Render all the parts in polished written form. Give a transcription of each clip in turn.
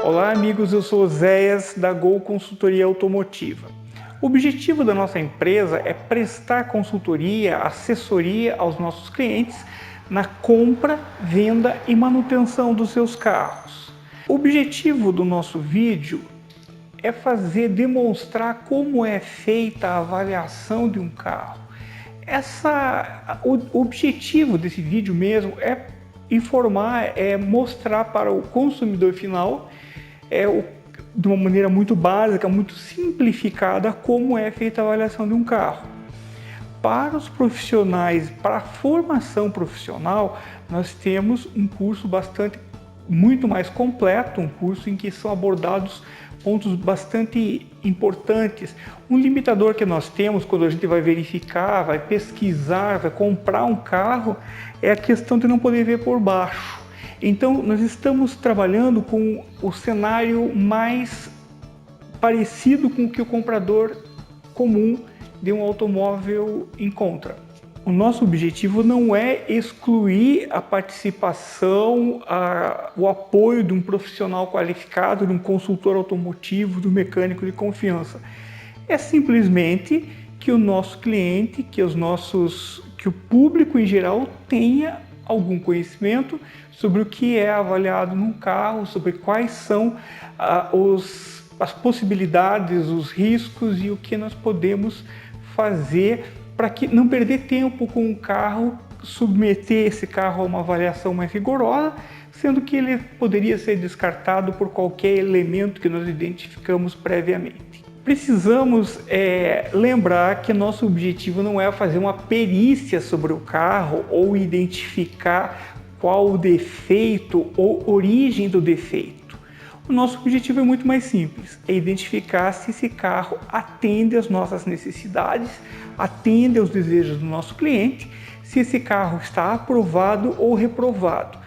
Olá amigos, eu sou Zéias da Gol Consultoria Automotiva. O objetivo da nossa empresa é prestar consultoria, assessoria aos nossos clientes na compra, venda e manutenção dos seus carros. O objetivo do nosso vídeo é demonstrar como é feita a avaliação de um carro. O objetivo desse vídeo mesmo é informar, é mostrar para o consumidor final, de uma maneira muito básica, muito simplificada, como é feita a avaliação de um carro. Para os profissionais, para a formação profissional, nós temos um curso muito mais completo, um curso em que são abordados pontos bastante importantes. Um limitador que nós temos quando a gente vai verificar, vai pesquisar, vai comprar um carro, é a questão de não poder ver por baixo. Então, nós estamos trabalhando com o cenário mais parecido com o que o comprador comum de um automóvel encontra. O nosso objetivo não é excluir a participação, o apoio de um profissional qualificado, de um consultor automotivo, do mecânico de confiança. É simplesmente que o nosso cliente, que o público em geral tenha algum conhecimento sobre o que é avaliado num carro, sobre quais são as possibilidades, os riscos e o que nós podemos fazer para não perder tempo com o carro, submeter esse carro a uma avaliação mais rigorosa, sendo que ele poderia ser descartado por qualquer elemento que nós identificamos previamente. Precisamos lembrar que nosso objetivo não é fazer uma perícia sobre o carro ou identificar qual o defeito ou origem do defeito. O nosso objetivo é muito mais simples, é identificar se esse carro atende às nossas necessidades, atende aos desejos do nosso cliente, se esse carro está aprovado ou reprovado.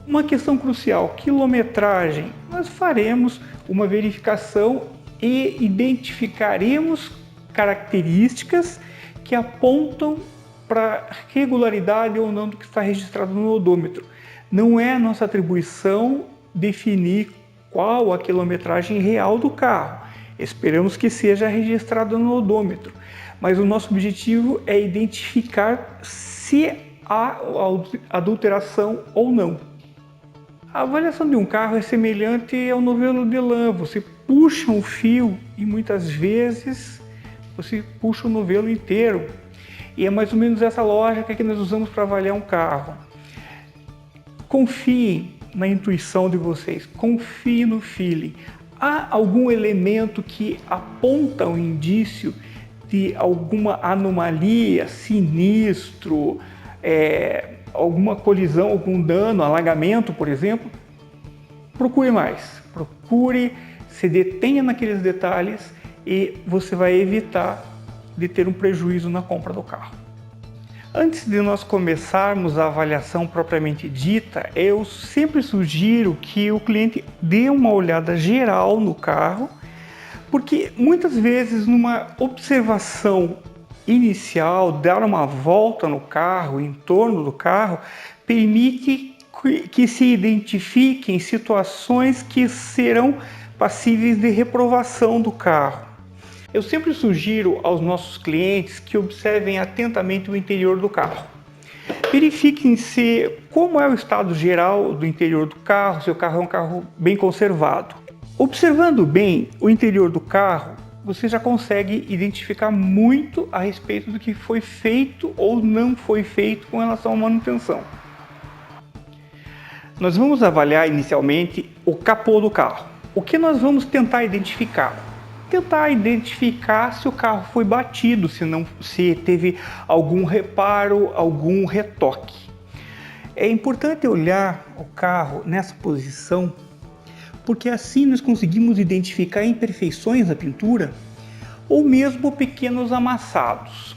Uma questão crucial, quilometragem. Nós faremos uma verificação e identificaremos características que apontam para regularidade ou não do que está registrado no odômetro. Não é nossa atribuição definir qual a quilometragem real do carro. Esperamos que seja registrado no odômetro, mas o nosso objetivo é identificar se há adulteração ou não. A avaliação de um carro é semelhante ao novelo de lã. Você puxa um fio e muitas vezes você puxa o novelo inteiro. E é mais ou menos essa lógica que nós usamos para avaliar um carro. Confie na intuição de vocês, confie no feeling. Há algum elemento que aponta um indício de alguma anomalia, sinistro, alguma colisão, algum dano, alagamento, por exemplo? Procure mais, se detenha naqueles detalhes e você vai evitar de ter um prejuízo na compra do carro. Antes de nós começarmos a avaliação propriamente dita, eu sempre sugiro que o cliente dê uma olhada geral no carro, porque muitas vezes numa observação inicial, dar uma volta no carro, em torno do carro, permite que se identifiquem situações que serão passíveis de reprovação do carro. Eu sempre sugiro aos nossos clientes que observem atentamente o interior do carro. Verifiquem como é o estado geral do interior do carro, se o carro é um carro bem conservado. Observando bem o interior do carro, você já consegue identificar muito a respeito do que foi feito ou não foi feito com relação à manutenção. Nós vamos avaliar inicialmente o capô do carro. O que nós vamos tentar identificar? Tentar identificar se o carro foi batido, se teve algum reparo, algum retoque. É importante olhar o carro nessa posição, porque assim nós conseguimos identificar imperfeições na pintura ou mesmo pequenos amassados.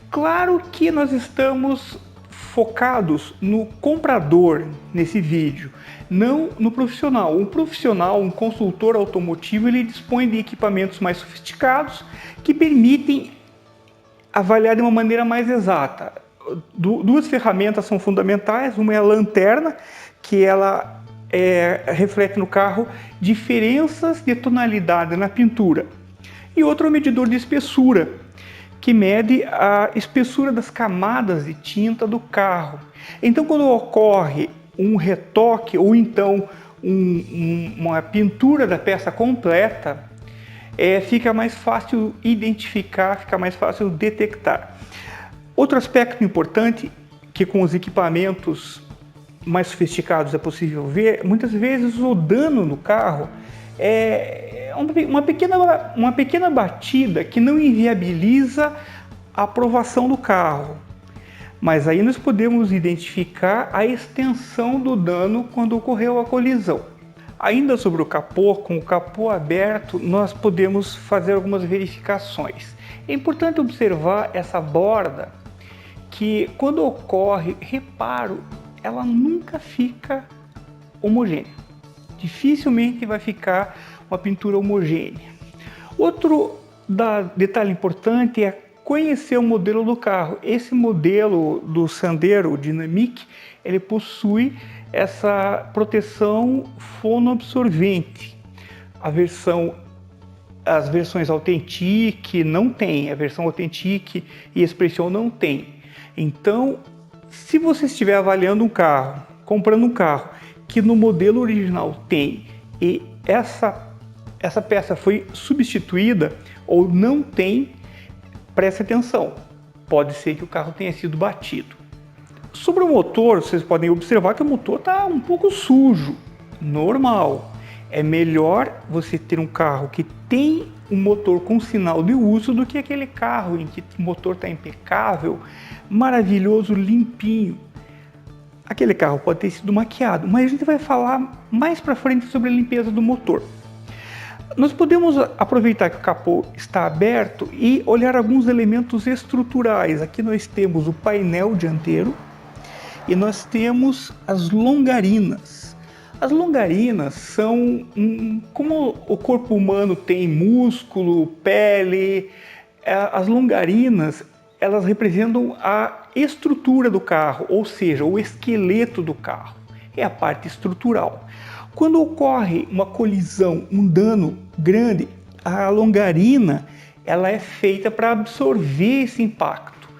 Claro que nós estamos focados no comprador nesse vídeo, não no profissional. Um profissional, um consultor automotivo, ele dispõe de equipamentos mais sofisticados que permitem avaliar de uma maneira mais exata. Duas ferramentas são fundamentais. Uma é a lanterna, que ela reflete no carro diferenças de tonalidade na pintura. E outro é o medidor de espessura, que mede a espessura das camadas de tinta do carro. Então, quando ocorre um retoque ou então uma pintura da peça completa, fica mais fácil identificar, fica mais fácil detectar. Outro aspecto importante que com os equipamentos mais sofisticados é possível ver, muitas vezes o dano no carro é uma pequena batida que não inviabiliza a aprovação do carro. Mas aí nós podemos identificar a extensão do dano quando ocorreu a colisão. Ainda sobre o capô, com o capô aberto, nós podemos fazer algumas verificações. É importante observar essa borda, que quando ocorre reparo, ela nunca fica homogênea. Dificilmente vai ficar uma pintura homogênea. Outro detalhe importante é conhecer o modelo do carro. Esse modelo do Sandero Dynamic, ele possui essa proteção fonoabsorvente. As versões Authentic não tem, a versão Authentic e Expression não tem. Então, se você estiver avaliando um carro, comprando um carro que no modelo original tem e essa peça foi substituída ou não tem, preste atenção, pode ser que o carro tenha sido batido. Sobre o motor, vocês podem observar que o motor está um pouco sujo, normal. É melhor você ter um carro que tem um motor com sinal de uso do que aquele carro em que o motor está impecável, maravilhoso, limpinho. Aquele carro pode ter sido maquiado, mas a gente vai falar mais para frente sobre a limpeza do motor. Nós podemos aproveitar que o capô está aberto e olhar alguns elementos estruturais. Aqui nós temos o painel dianteiro e nós temos as longarinas. As longarinas são, como o corpo humano tem músculo, pele, as longarinas elas representam a estrutura do carro, ou seja, o esqueleto do carro. É a parte estrutural. Quando ocorre uma colisão, um dano grande, a longarina ela é feita para absorver esse impacto.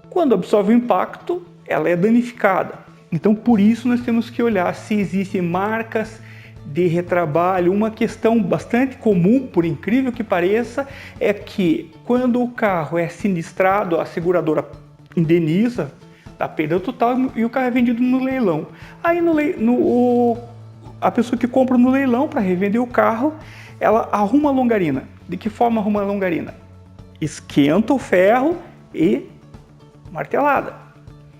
Quando absorve o impacto, ela é danificada. Então, por isso, nós temos que olhar se existem marcas de retrabalho. Uma questão bastante comum, por incrível que pareça, é que quando o carro é sinistrado, a seguradora indeniza a perda total e o carro é vendido no leilão. Aí a pessoa que compra no leilão para revender o carro, ela arruma a longarina. De que forma arruma a longarina? Esquenta o ferro e martelada.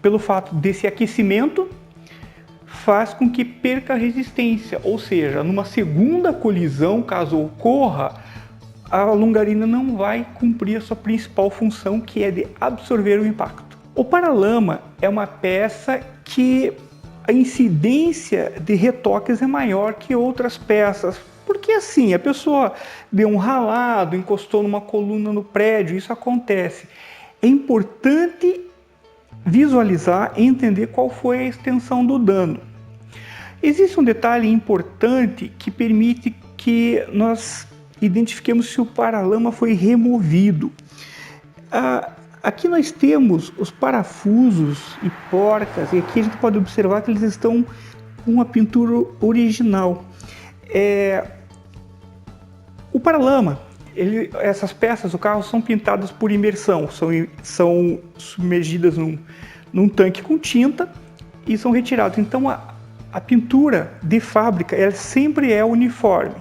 Pelo fato desse aquecimento, faz com que perca a resistência, ou seja, numa segunda colisão, caso ocorra, a longarina não vai cumprir a sua principal função, que é de absorver o impacto. O paralama é uma peça que a incidência de retoques é maior que outras peças, porque assim, a pessoa deu um ralado, encostou numa coluna no prédio, isso acontece. É importante visualizar e entender qual foi a extensão do dano. Existe um detalhe importante que permite que nós identifiquemos se o paralama foi removido. Aqui nós temos os parafusos e porcas, e aqui a gente pode observar que eles estão com a pintura original. O paralama, essas peças do carro são pintadas por imersão, são submergidas num tanque com tinta e são retirados. Então a pintura de fábrica ela sempre é uniforme.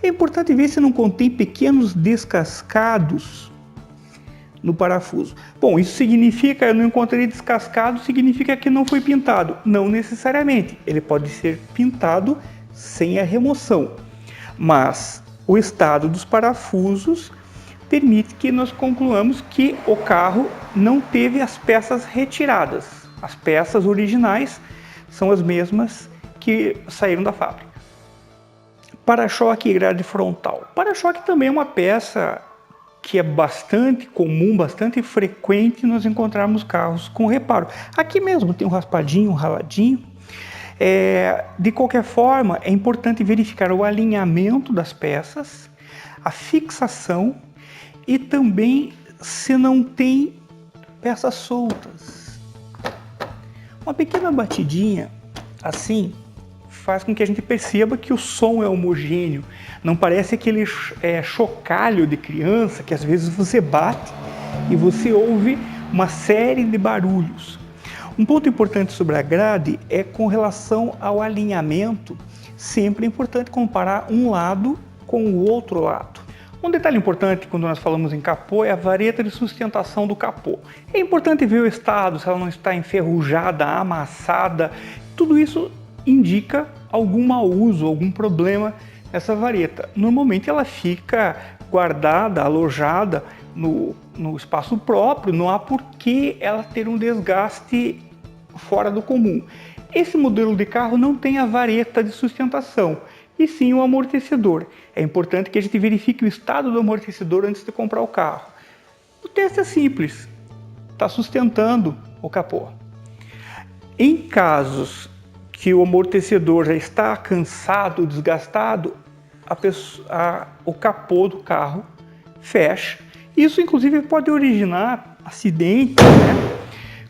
É importante ver se não contém pequenos descascados no parafuso. Bom, isso significa, eu não encontrei descascado, significa que não foi pintado. Não necessariamente, ele pode ser pintado sem a remoção, mas o estado dos parafusos permite que nós concluamos que o carro não teve as peças retiradas. As peças originais são as mesmas que saíram da fábrica. Para-choque e grade frontal. Para-choque também é uma peça que é bastante comum, bastante frequente nós encontrarmos carros com reparo. Aqui mesmo tem um raspadinho, um raladinho. De qualquer forma, é importante verificar o alinhamento das peças, a fixação e também se não tem peças soltas. Uma pequena batidinha assim faz com que a gente perceba que o som é homogêneo, não parece aquele chocalho de criança que às vezes você bate e você ouve uma série de barulhos. Um ponto importante sobre a grade é com relação ao alinhamento. Sempre é importante comparar um lado com o outro lado. Um detalhe importante quando nós falamos em capô é a vareta de sustentação do capô. É importante ver o estado, se ela não está enferrujada, amassada. Tudo isso indica algum mau uso, algum problema nessa vareta. Normalmente ela fica guardada, alojada no espaço próprio, não há por que ela ter um desgaste fora do comum. Esse modelo de carro não tem a vareta de sustentação, e sim o amortecedor. É importante que a gente verifique o estado do amortecedor antes de comprar o carro. O teste é simples, está sustentando o capô. Em casos que o amortecedor já está cansado, desgastado, o capô do carro fecha. Isso inclusive pode originar acidentes,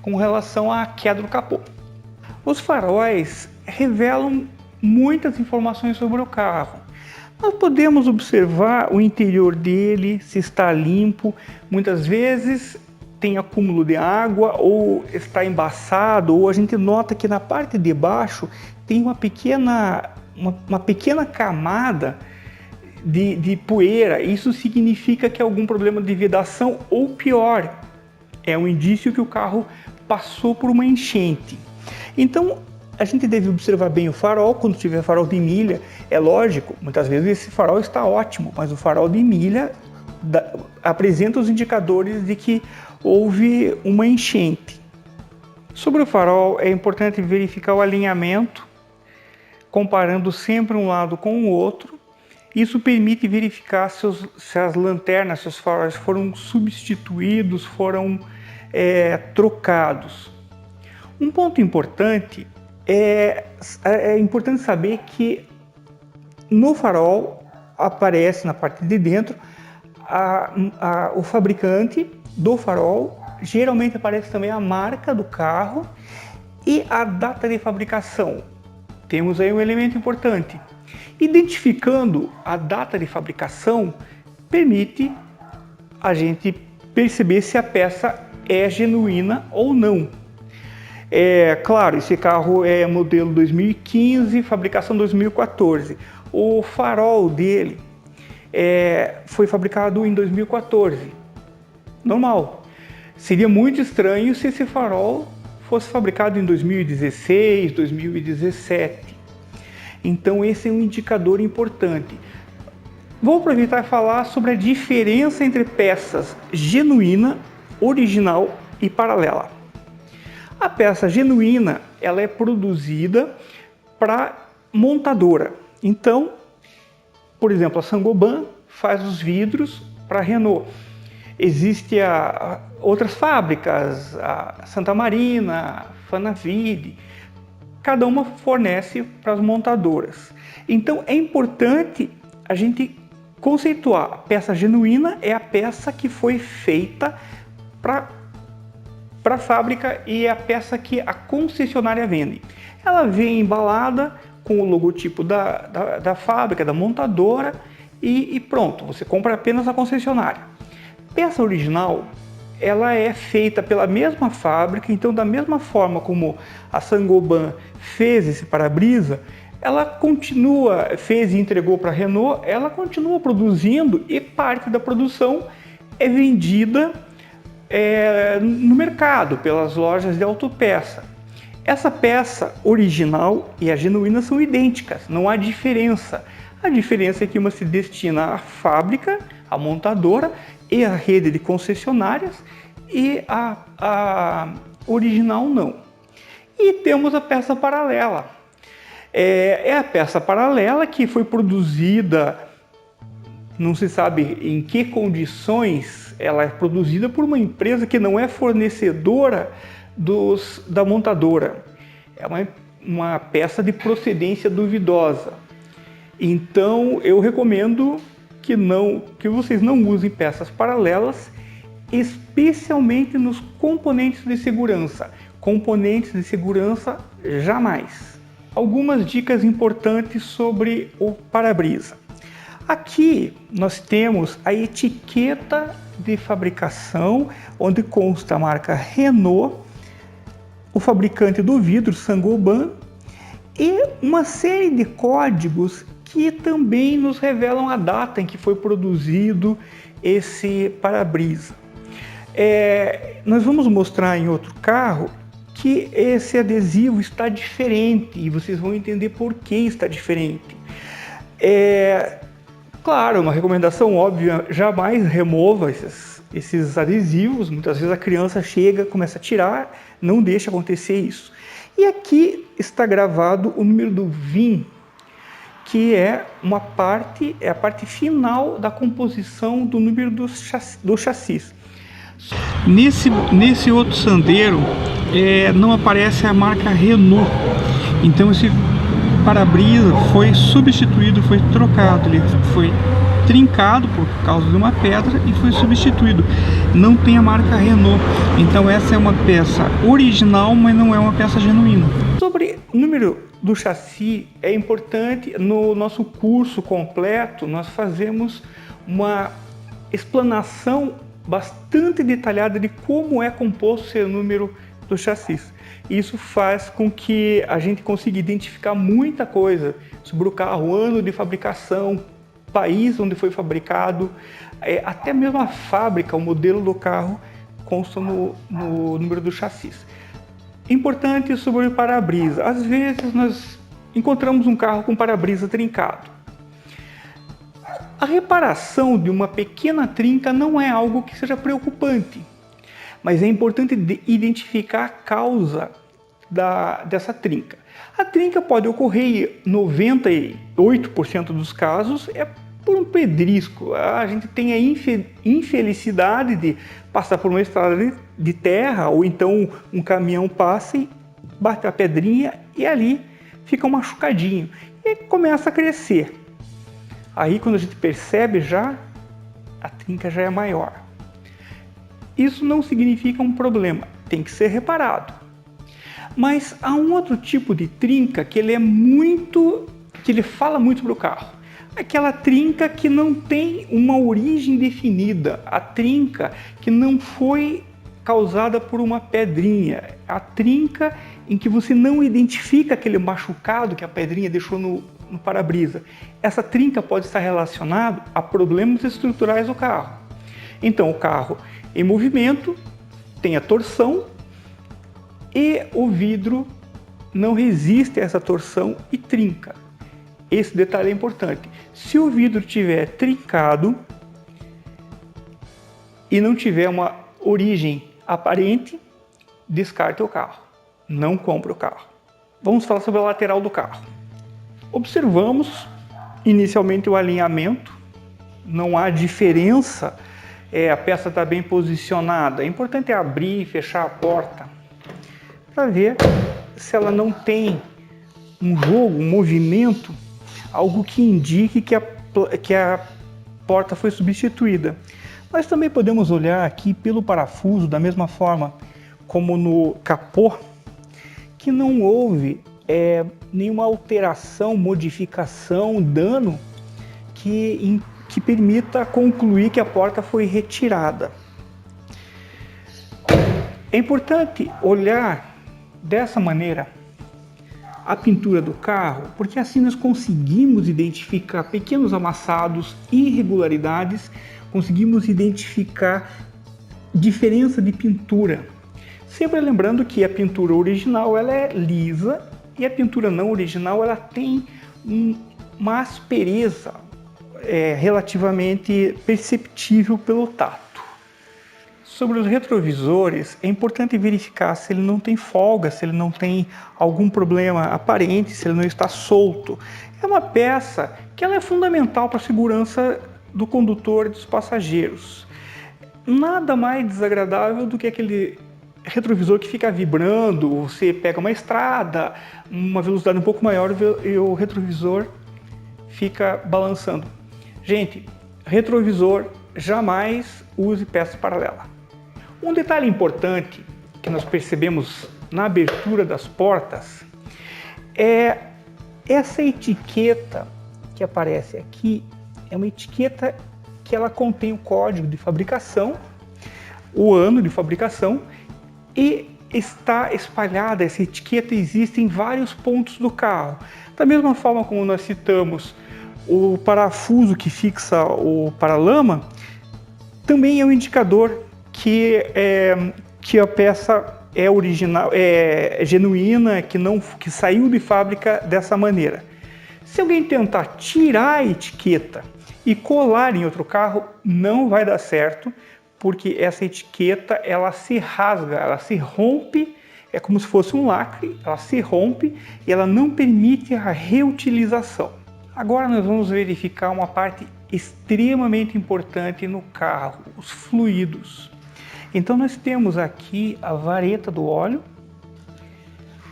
com relação à queda do capô. Os faróis revelam muitas informações sobre o carro. Nós podemos observar o interior dele, se está limpo. Muitas vezes tem acúmulo de água ou está embaçado, ou a gente nota que na parte de baixo tem uma pequena camada de poeira. Isso significa que é algum problema de vedação, ou pior, é um indício que o carro passou por uma enchente. Então a gente deve observar bem o farol. Quando tiver farol de milha, é lógico, muitas vezes esse farol está ótimo, mas o farol de milha apresenta os indicadores de que houve uma enchente. Sobre o farol, é importante verificar o alinhamento, comparando sempre um lado com o outro. Isso permite verificar se as lanternas, se os faróis foram substituídos, foram trocados. Um ponto importante é importante saber que no farol aparece na parte de dentro o fabricante do farol, geralmente aparece também a marca do carro e a data de fabricação. Temos aí um elemento importante. Identificando a data de fabricação permite a gente perceber se a peça é genuína ou não. Claro, esse carro é modelo 2015, fabricação 2014. O farol dele foi fabricado em 2014. Normal. Seria muito estranho se esse farol fosse fabricado em 2016, 2017. Então esse é um indicador importante. Vou aproveitar e falar sobre a diferença entre peças genuína, original e paralela. A peça genuína, ela é produzida para montadora. Então, por exemplo, a Saint-Gobain faz os vidros para a Renault. Existem outras fábricas, a Santa Marina, a Fanavide, cada uma fornece para as montadoras. Então é importante a gente conceituar: a peça genuína é a peça que foi feita para a fábrica e é a peça que a concessionária vende. Ela vem embalada com o logotipo da fábrica, da montadora e pronto, você compra apenas a concessionária. Peça original, ela é feita pela mesma fábrica, então da mesma forma como a Saint-Gobain fez esse para-brisa, ela fez e entregou para a Renault, ela continua produzindo e parte da produção é vendida no mercado, pelas lojas de autopeça. Essa peça original e a genuína são idênticas, não há diferença. A diferença é que uma se destina à fábrica, à montadora e à rede de concessionárias, e a original não. E temos a peça paralela. É a peça paralela que foi produzida, não se sabe em que condições, ela é produzida por uma empresa que não é fornecedora da montadora. É uma peça de procedência duvidosa. Então eu recomendo que vocês não usem peças paralelas, especialmente nos componentes de segurança. Componentes de segurança, jamais. Algumas dicas importantes sobre o para-brisa. Aqui nós temos a etiqueta de fabricação, onde consta a marca Renault, o fabricante do vidro, Saint-Gobain, e uma série de códigos que também nos revelam a data em que foi produzido esse para-brisa. Nós vamos mostrar em outro carro que esse adesivo está diferente e vocês vão entender por que está diferente. Claro, uma recomendação óbvia, jamais remova esses adesivos. Muitas vezes a criança chega, começa a tirar, não deixa acontecer isso. E aqui está gravado o número do VIN, que é a parte final da composição do número do chassis. Nesse outro Sandero não aparece a marca Renault, então esse para-brisa foi substituído, foi trocado, ele foi trincado por causa de uma pedra e foi substituído. Não tem a marca Renault, então essa é uma peça original, mas não é uma peça genuína. Sobre o número do chassi, é importante, no nosso curso completo nós fazemos uma explanação bastante detalhada de como é composto esse número do chassi. Isso faz com que a gente consiga identificar muita coisa sobre o carro, ano de fabricação, país onde foi fabricado, até mesmo a fábrica, o modelo do carro consta no número do chassi. Importante sobre o para-brisa. Às vezes nós encontramos um carro com para-brisa trincado. A reparação de uma pequena trinca não é algo que seja preocupante, mas é importante identificar a causa dessa trinca. A trinca pode ocorrer em 98% dos casos por um pedrisco. A gente tem a infelicidade de passar por uma estrada de terra, ou então um caminhão passa e bate a pedrinha e ali fica um machucadinho e começa a crescer. Aí quando a gente percebe a trinca já é maior. Isso não significa um problema, tem que ser reparado. Mas há um outro tipo de trinca que ele fala muito para o carro. Aquela trinca que não tem uma origem definida, a trinca que não foi causada por uma pedrinha, a trinca em que você não identifica aquele machucado que a pedrinha deixou no para-brisa. Essa trinca pode estar relacionada a problemas estruturais do carro. Então o carro em movimento tem a torção e o vidro não resiste a essa torção e trinca. Esse detalhe é importante. Se o vidro estiver trincado e não tiver uma origem aparente, descarte o carro. Não compre o carro. Vamos falar sobre a lateral do carro. Observamos inicialmente o alinhamento. Não há diferença, a peça está bem posicionada. O importante é abrir e fechar a porta para ver se ela não tem um jogo, um movimento, algo que indique que a porta foi substituída. Nós também podemos olhar aqui pelo parafuso, da mesma forma como no capô, que não houve nenhuma alteração, modificação, dano que permita concluir que a porta foi retirada. É importante olhar dessa maneira a pintura do carro, porque assim nós conseguimos identificar pequenos amassados, irregularidades, conseguimos identificar diferença de pintura. Sempre lembrando que a pintura original ela é lisa e a pintura não original ela tem uma aspereza relativamente perceptível pelo tato. Sobre os retrovisores, é importante verificar se ele não tem folga, se ele não tem algum problema aparente, se ele não está solto. É uma peça que ela é fundamental para a segurança do condutor e dos passageiros. Nada mais desagradável do que aquele retrovisor que fica vibrando, você pega uma estrada, uma velocidade um pouco maior e o retrovisor fica balançando. Gente, retrovisor, jamais use peça paralela. Um detalhe importante que nós percebemos na abertura das portas é essa etiqueta que aparece aqui. É uma etiqueta que ela contém o código de fabricação, o ano de fabricação, e está espalhada, essa etiqueta existe em vários pontos do carro. Da mesma forma como nós citamos o parafuso que fixa o paralama, também é um indicador que a peça é original, é genuína, que saiu de fábrica dessa maneira. Se alguém tentar tirar a etiqueta e colar em outro carro, não vai dar certo, porque essa etiqueta ela se rasga, ela se rompe, é como se fosse um lacre, ela se rompe e ela não permite a reutilização. Agora nós vamos verificar uma parte extremamente importante no carro, os fluidos. Então nós temos aqui a vareta do óleo,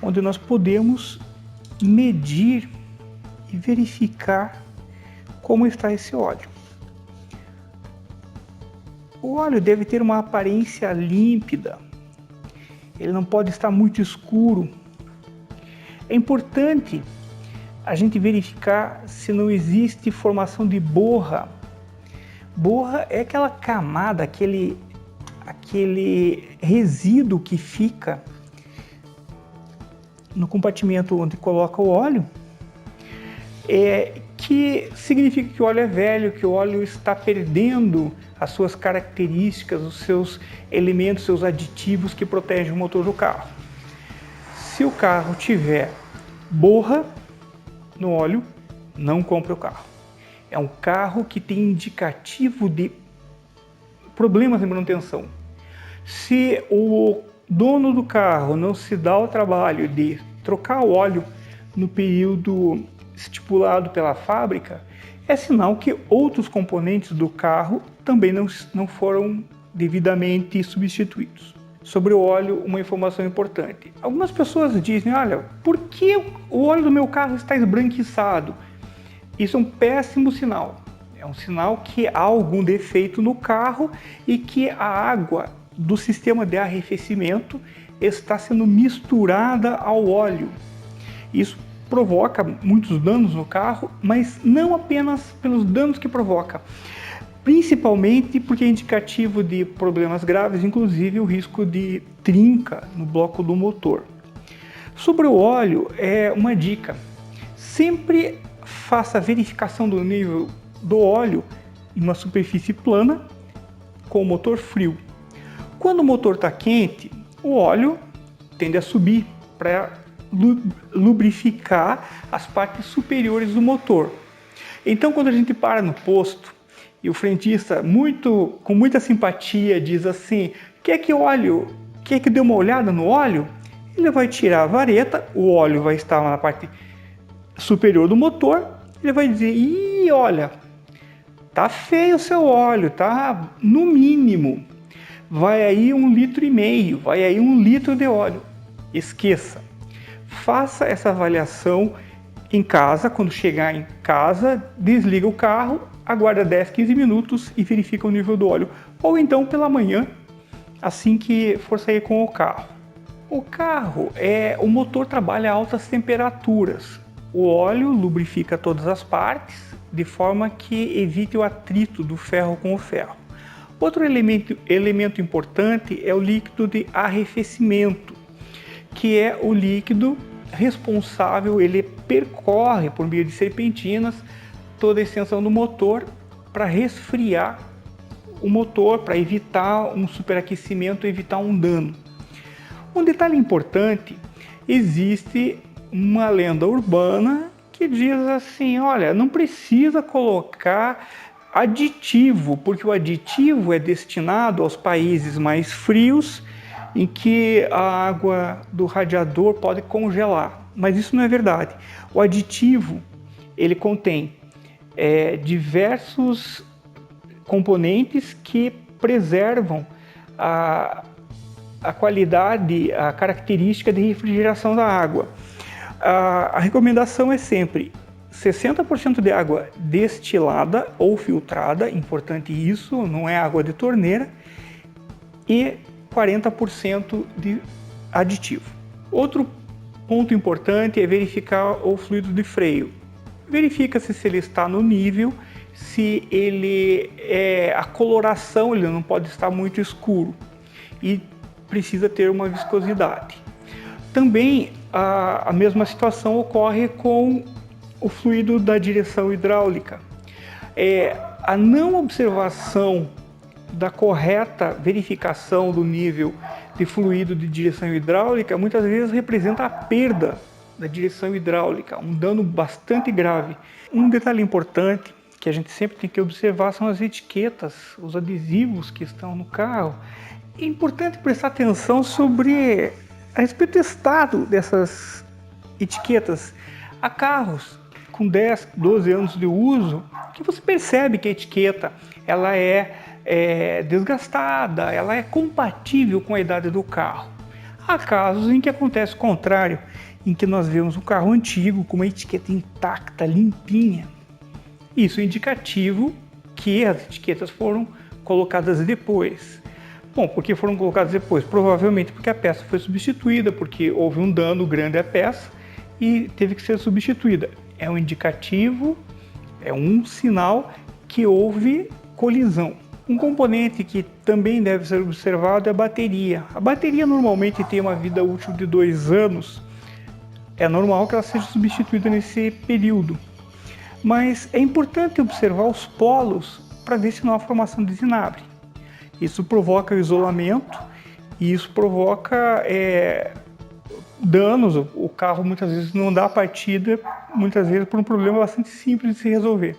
onde nós podemos medir e verificar como está esse óleo. O óleo deve ter uma aparência límpida, ele não pode estar muito escuro. É importante a gente verificar se não existe formação de borra. Borra é aquela camada, aquele resíduo que fica no compartimento onde coloca o óleo, que significa que o óleo é velho, que o óleo está perdendo as suas características, os seus elementos, seus aditivos que protegem o motor do carro. Se o carro tiver borra no óleo, não compre o carro. É um carro que tem indicativo de problemas de manutenção. Se o dono do carro não se dá o trabalho de trocar o óleo no período estipulado pela fábrica, é sinal que outros componentes do carro também não foram devidamente substituídos. Sobre o óleo, uma informação importante. Algumas pessoas dizem, olha, por que o óleo do meu carro está esbranquiçado? Isso é um péssimo sinal. É um sinal que há algum defeito no carro e que a água do sistema de arrefecimento está sendo misturada ao óleo. Isso provoca muitos danos no carro, mas não apenas pelos danos que provoca, principalmente porque é indicativo de problemas graves, inclusive o risco de trinca no bloco do motor. Sobre o óleo, uma dica: sempre faça a verificação do nível do óleo em uma superfície plana com o motor frio. Quando o motor está quente, o óleo tende a subir para lubrificar as partes superiores do motor. Então, quando a gente para no posto e o frentista, com muita simpatia, diz assim: quer que dê uma olhada no óleo? Ele vai tirar a vareta, o óleo vai estar na parte superior do motor, ele vai dizer: ih, olha, tá feio o seu óleo, tá no mínimo, vai aí 1,5 litro, vai aí 1 litro de óleo. Esqueça. Faça essa avaliação em casa. Quando chegar em casa, desliga o carro, aguarda 10, 15 minutos e verifica o nível do óleo. Ou então pela manhã, assim que for sair com o carro. O motor trabalha a altas temperaturas. O óleo lubrifica todas as partes, de forma que evite o atrito do ferro com o ferro. Outro elemento importante é o líquido de arrefecimento, que é o líquido responsável, ele percorre por meio de serpentinas toda a extensão do motor para resfriar o motor, para evitar um superaquecimento, evitar um dano. Um detalhe importante: existe uma lenda urbana que diz assim: olha, não precisa colocar aditivo, porque o aditivo é destinado aos países mais frios, em que a água do radiador pode congelar. Mas isso não é verdade. O aditivo, ele contém diversos componentes que preservam a qualidade, a característica de refrigeração da água. A recomendação é sempre 60% de água destilada ou filtrada, importante isso, não é água de torneira, e 40% de aditivo. Outro ponto importante é verificar o fluido de freio. Verifica-se se ele está no nível, se ele a coloração ele não pode estar muito escuro e precisa ter uma viscosidade. Também a mesma situação ocorre com o fluido da direção hidráulica. A não observação da correta verificação do nível de fluido de direção hidráulica muitas vezes representa a perda da direção hidráulica, um dano bastante grave. Um detalhe importante que a gente sempre tem que observar são as etiquetas, os adesivos que estão no carro. É importante prestar atenção a respeito do estado dessas etiquetas. Há carros com 10, 12 anos de uso que você percebe que a etiqueta ela é desgastada, ela é compatível com a idade do carro. Há casos em que acontece o contrário, em que nós vemos um carro antigo com uma etiqueta intacta, limpinha. Isso é indicativo que as etiquetas foram colocadas depois. Bom, por que foram colocadas depois? Provavelmente porque a peça foi substituída, porque houve um dano grande à peça e teve que ser substituída. É um indicativo, é um sinal que houve colisão. Um componente que também deve ser observado é a bateria. A bateria normalmente tem uma vida útil de 2 anos. É normal que ela seja substituída nesse período. Mas é importante observar os polos para ver se não há formação de zinabre. Isso provoca o isolamento e isso provoca danos. O carro muitas vezes não dá partida, muitas vezes por um problema bastante simples de se resolver.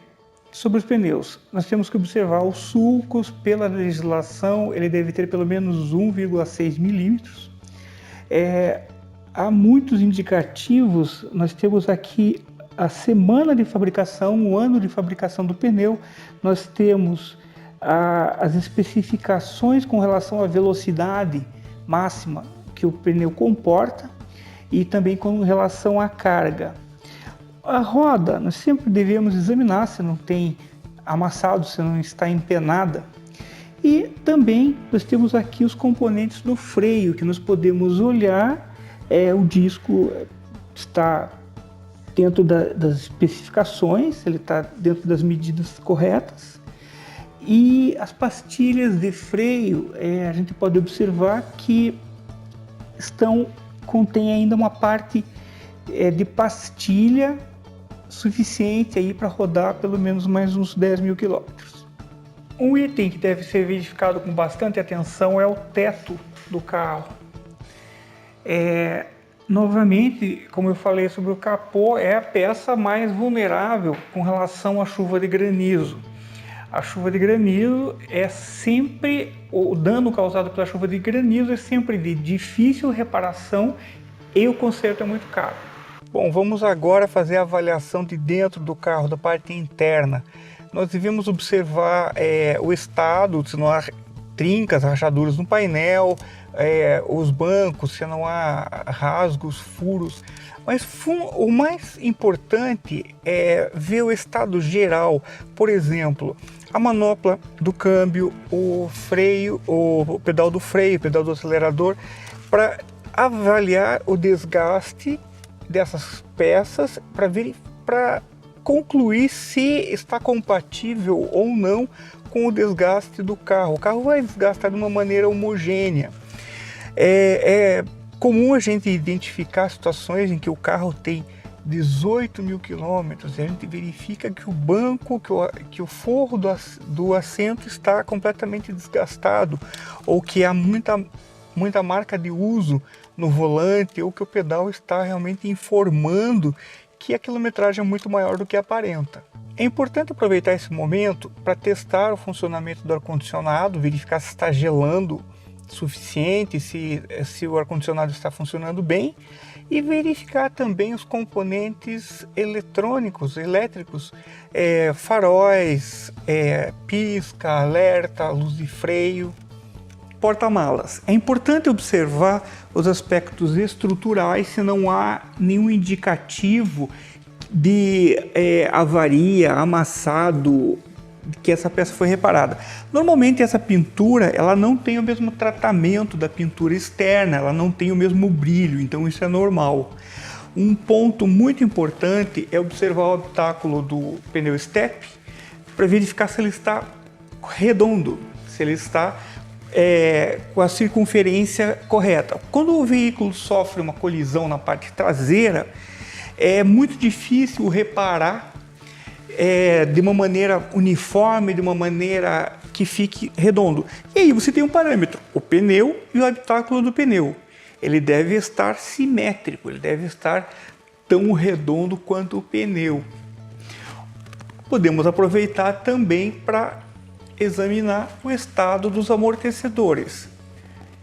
Sobre os pneus, nós temos que observar os sulcos. Pela legislação, ele deve ter pelo menos 1,6 milímetros. Há muitos indicativos, nós temos aqui a semana de fabricação, o ano de fabricação do pneu, nós temos as especificações com relação à velocidade máxima que o pneu comporta e também com relação à carga. A roda, nós sempre devemos examinar se não tem amassado, se não está empenada. E também nós temos aqui os componentes do freio, que nós podemos olhar, o disco está dentro das especificações, ele está dentro das medidas corretas. E as pastilhas de freio, a gente pode observar que contém ainda uma parte de pastilha suficiente aí para rodar pelo menos mais uns 10 mil quilômetros. Um item que deve ser verificado com bastante atenção é o teto do carro. Novamente, como eu falei sobre o capô, é a peça mais vulnerável com relação à chuva de granizo. A chuva de granizo o dano causado pela chuva de granizo é sempre de difícil reparação e o conserto é muito caro. Bom, vamos agora fazer a avaliação de dentro do carro, da parte interna. Nós devemos observar o estado, se não há trincas, rachaduras no painel, os bancos, se não há rasgos, furos. Mas o mais importante é ver o estado geral. Por exemplo, a manopla do câmbio, o freio, o pedal do freio, o pedal do acelerador, para avaliar o desgaste dessas peças, para concluir se está compatível ou não com o desgaste do carro. O carro vai desgastar de uma maneira homogênea. É comum a gente identificar situações em que o carro tem 18 mil quilômetros e a gente verifica que o banco, que o forro do assento está completamente desgastado, ou que há muita marca de uso no volante, ou que o pedal está realmente informando que a quilometragem é muito maior do que aparenta. É importante aproveitar esse momento para testar o funcionamento do ar-condicionado, verificar se está gelando suficiente, se o ar-condicionado está funcionando bem, e verificar também os componentes elétricos, faróis, pisca, alerta, luz de freio. porta-malas. É importante observar os aspectos estruturais se não há nenhum indicativo de avaria, amassado, que essa peça foi reparada. Normalmente essa pintura ela não tem o mesmo tratamento da pintura externa, ela não tem o mesmo brilho, então isso é normal. Um ponto muito importante é observar o habitáculo do pneu step para verificar se ele está redondo, se ele está com a circunferência correta. Quando o veículo sofre uma colisão na parte traseira, é muito difícil reparar de uma maneira uniforme, de uma maneira que fique redondo. E aí você tem um parâmetro, o pneu e o habitáculo do pneu. Ele deve estar simétrico, ele deve estar tão redondo quanto o pneu. Podemos aproveitar também para examinar o estado dos amortecedores.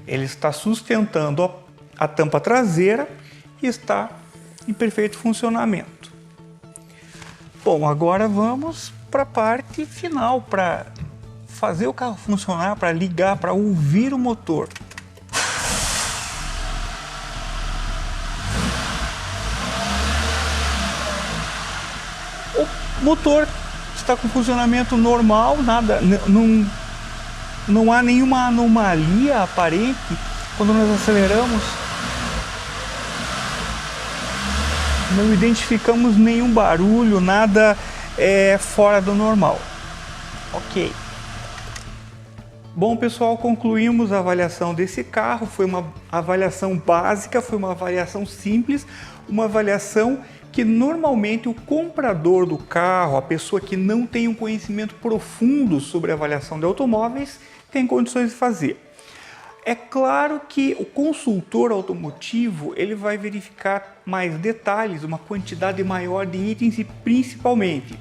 Ele está sustentando a tampa traseira e está em perfeito funcionamento. Bom, agora vamos para a parte final, para fazer o carro funcionar, para ligar, para ouvir o motor. O motor está com funcionamento normal, nada, não há nenhuma anomalia aparente quando nós aceleramos. Não identificamos nenhum barulho, nada fora do normal. Ok. Bom, pessoal, concluímos a avaliação desse carro. Foi uma avaliação básica, foi uma avaliação simples, uma avaliação que normalmente o comprador do carro, a pessoa que não tem um conhecimento profundo sobre a avaliação de automóveis, tem condições de fazer. É claro que o consultor automotivo ele vai verificar mais detalhes, uma quantidade maior de itens e principalmente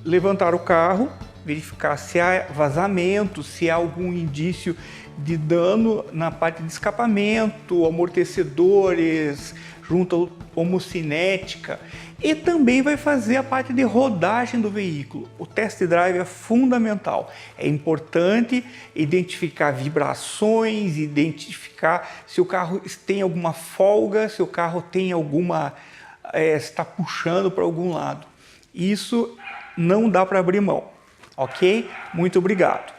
levantar o carro, verificar se há vazamento, se há algum indício de dano na parte de escapamento, amortecedores, junta homocinética, e também vai fazer a parte de rodagem do veículo. O test drive é fundamental. É importante identificar vibrações, identificar se o carro tem alguma folga, se o carro tem está puxando para algum lado. Isso não dá para abrir mão, ok? Muito obrigado.